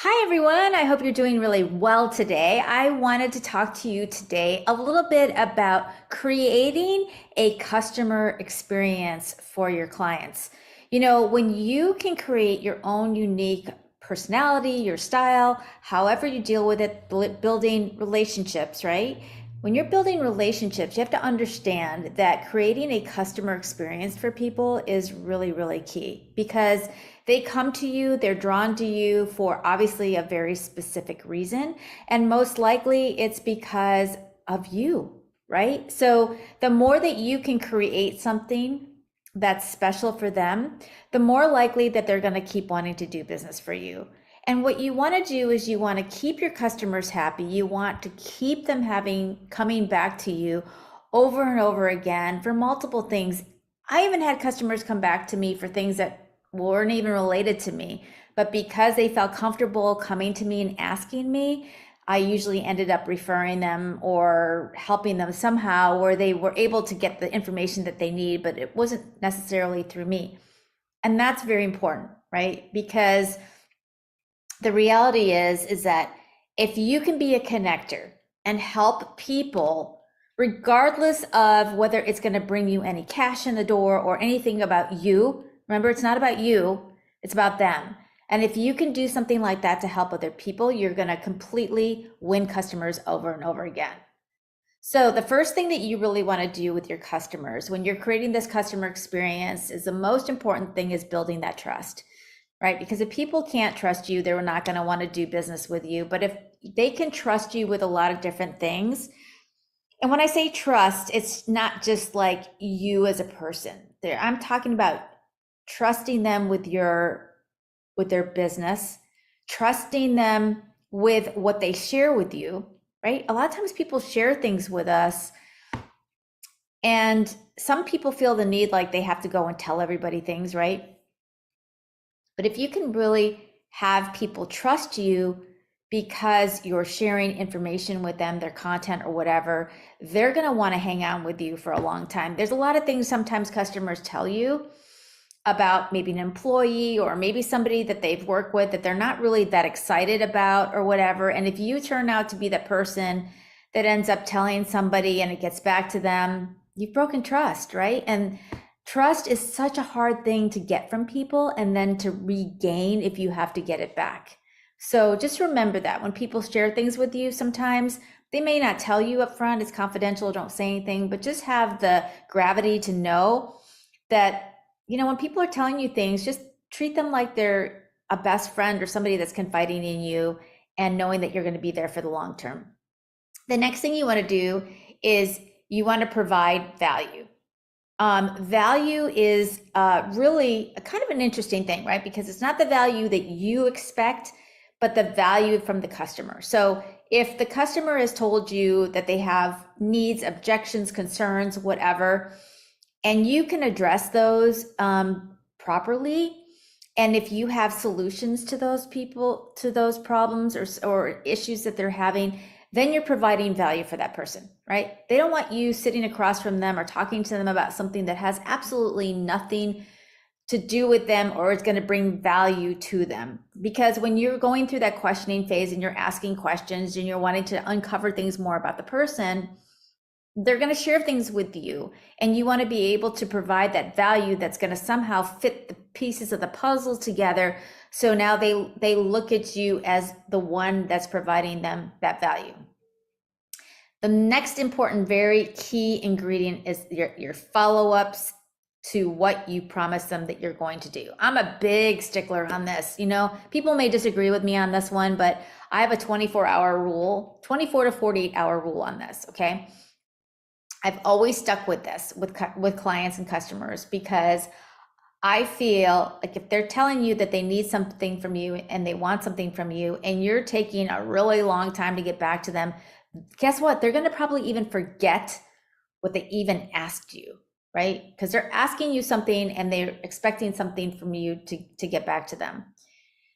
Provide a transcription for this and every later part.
Hi, everyone. I hope you're doing really well today. I wanted to talk to you today a little bit about creating a customer experience for your clients. When you can create your own unique personality, your style, however you deal with it, building relationships, right? When you're building relationships, you have to understand that creating a customer experience for people is really, really key because they come to you, they're drawn to you for obviously a very specific reason. And most likely it's because of you, right? So the more that you can create something that's special for them, the more likely that they're going to keep wanting to do business for you. And what you want to do is you want to keep your customers happy. You want to keep them coming back to you over and over again for multiple things. I even had customers come back to me for things that weren't even related to me, but because they felt comfortable coming to me and asking me, I usually ended up referring them or helping them somehow where they were able to get the information that they need, but it wasn't necessarily through me. And that's very important, right? Because the reality is that if you can be a connector and help people, regardless of whether it's going to bring you any cash in the door or anything about you, remember, it's not about you, it's about them. And if you can do something like that to help other people, you're going to completely win customers over and over again. So the first thing that you really want to do with your customers when you're creating this customer experience is the most important thing is building that trust, right? Because if people can't trust you, they're not going to want to do business with you. But if they can trust you with a lot of different things, and when I say trust, it's not just like you as a person. I'm talking about trusting them with their business, trusting them with what they share with you, right? A lot of times people share things with us and some people feel the need like they have to go and tell everybody things, right? But if you can really have people trust you because you're sharing information with them, their content or whatever, they're going to want to hang out with you for a long time. There's a lot of things sometimes customers tell you about maybe an employee or maybe somebody that they've worked with that they're not really that excited about or whatever. And if you turn out to be that person that ends up telling somebody and it gets back to them, you've broken trust, right? And trust is such a hard thing to get from people and then to regain if you have to get it back. So just remember that when people share things with you, sometimes they may not tell you up front, it's confidential, don't say anything, but just have the gravity to know that, when people are telling you things, just treat them like they're a best friend or somebody that's confiding in you and knowing that you're going to be there for the long term. The next thing you want to do is you want to provide value. Value is really a kind of an interesting thing, right? Because it's not the value that you expect, but the value from the customer. So if the customer has told you that they have needs, objections, concerns, whatever, and you can address those properly, and if you have solutions to those people, to those problems or issues that they're having, then you're providing value for that person, right? They don't want you sitting across from them or talking to them about something that has absolutely nothing to do with them or it's going to bring value to them. Because when you're going through that questioning phase and you're asking questions and you're wanting to uncover things more about the person, they're going to share things with you and you want to be able to provide that value that's going to somehow fit the pieces of the puzzle together. So now they look at you as the one that's providing them that value. The next important, very key ingredient is your follow-ups to what you promise them that you're going to do. I'm a big stickler on this. People may disagree with me on this one, but I have a 24-hour rule, 24 to 48-hour rule on this, okay? I've always stuck with this with clients and customers because I feel like if they're telling you that they need something from you and they want something from you and you're taking a really long time to get back to them, guess what? They're going to probably even forget what they even asked you, right? Because they're asking you something and they're expecting something from you to get back to them.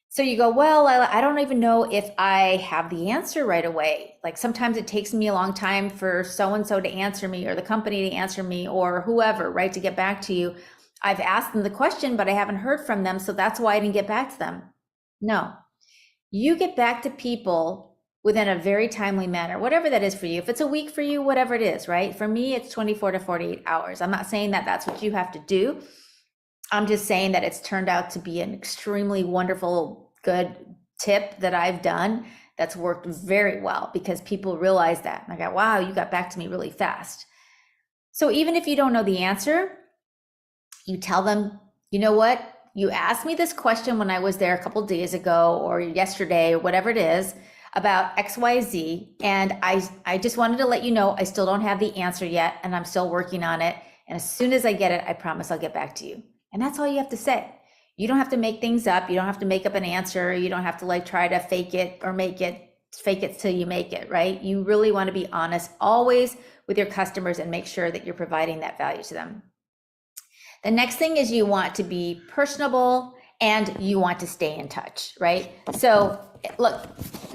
So you go, well, I don't even know if I have the answer right away. Like sometimes it takes me a long time for so-and-so to answer me or the company to answer me or whoever, right, to get back to you. I've asked them the question, but I haven't heard from them. So that's why I didn't get back to them. No, you get back to people within a very timely manner, whatever that is for you. If it's a week for you, whatever it is, right? For me, it's 24 to 48 hours. I'm not saying that that's what you have to do. I'm just saying that it's turned out to be an extremely wonderful, good tip that I've done that's worked very well because people realize that. And I go, wow, you got back to me really fast. So even if you don't know the answer, you tell them, you know what? You asked me this question when I was there a couple of days ago or yesterday or whatever it is about XYZ. And I just wanted to let you know I still don't have the answer yet and I'm still working on it. And as soon as I get it, I promise I'll get back to you. And that's all you have to say. You don't have to make things up. You don't have to make up an answer. You don't have to like try to fake it or fake it till you make it, right? You really want to be honest always with your customers and make sure that you're providing that value to them. The next thing is you want to be personable and you want to stay in touch, right? So look,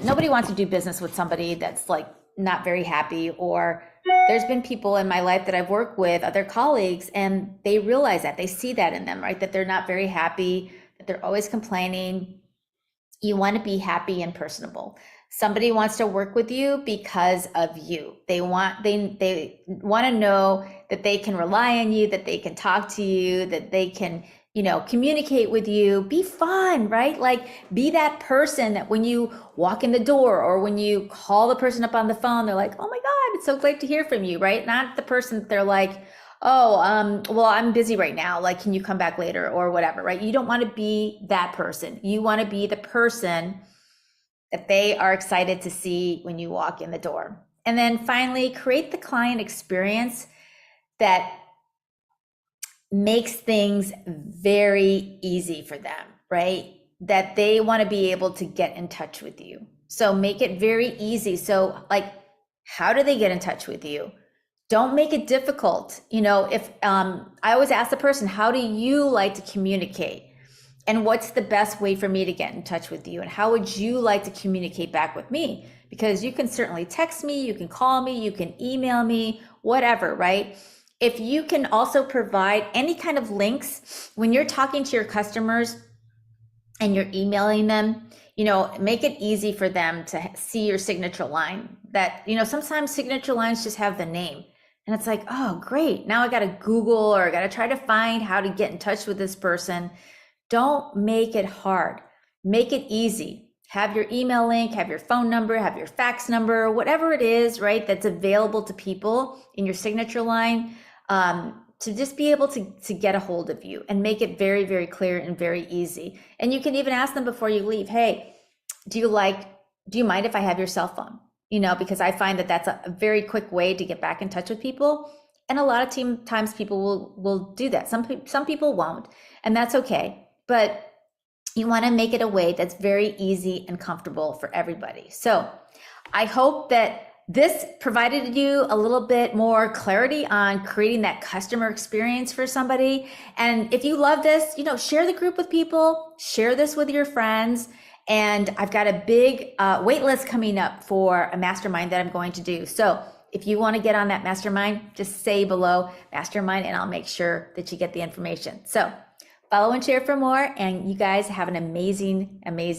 nobody wants to do business with somebody that's like not very happy, or there's been people in my life that I've worked with, other colleagues, and they realize that, they see that in them, right? That they're not very happy, that they're always complaining. You want to be happy and personable. Somebody wants to work with you because of you. They want to know that they can rely on you, that they can talk to you, that they can, communicate with you. Be fun, right? Like be that person that when you walk in the door or when you call the person up on the phone, they're like, "Oh my God, it's so great to hear from you," right? Not the person that they're like, "Oh, well, I'm busy right now. Like, can you come back later or whatever," right? You don't want to be that person. You want to be the person that they are excited to see when you walk in the door. And then finally, create the client experience that makes things very easy for them, right? That they want to be able to get in touch with you. So make it very easy. So like, how do they get in touch with you? Don't make it difficult. If I always ask the person, how do you like to communicate? And what's the best way for me to get in touch with you? And how would you like to communicate back with me? Because you can certainly text me, you can call me, you can email me, whatever, right? If you can also provide any kind of links when you're talking to your customers and you're emailing them, make it easy for them to see your signature line. That, sometimes signature lines just have the name. And it's like, oh, great. Now I got to Google or I got to try to find how to get in touch with this person. Don't make it hard. Make it easy. Have your email link, have your phone number, have your fax number, whatever it is, right, that's available to people in your signature line, to just be able to get a hold of you and make it very, very clear and very easy. And you can even ask them before you leave, hey, do you mind if I have your cell phone? Because I find that that's a very quick way to get back in touch with people. And a lot of times people will do that. Some people won't, and that's okay. But you want to make it a way that's very easy and comfortable for everybody. So I hope that this provided you a little bit more clarity on creating that customer experience for somebody. And if you love this, share the group with people, share this with your friends. And I've got a big wait list coming up for a mastermind that I'm going to do. So if you want to get on that mastermind, just say below mastermind and I'll make sure that you get the information. So follow and share for more. And you guys have an amazing, amazing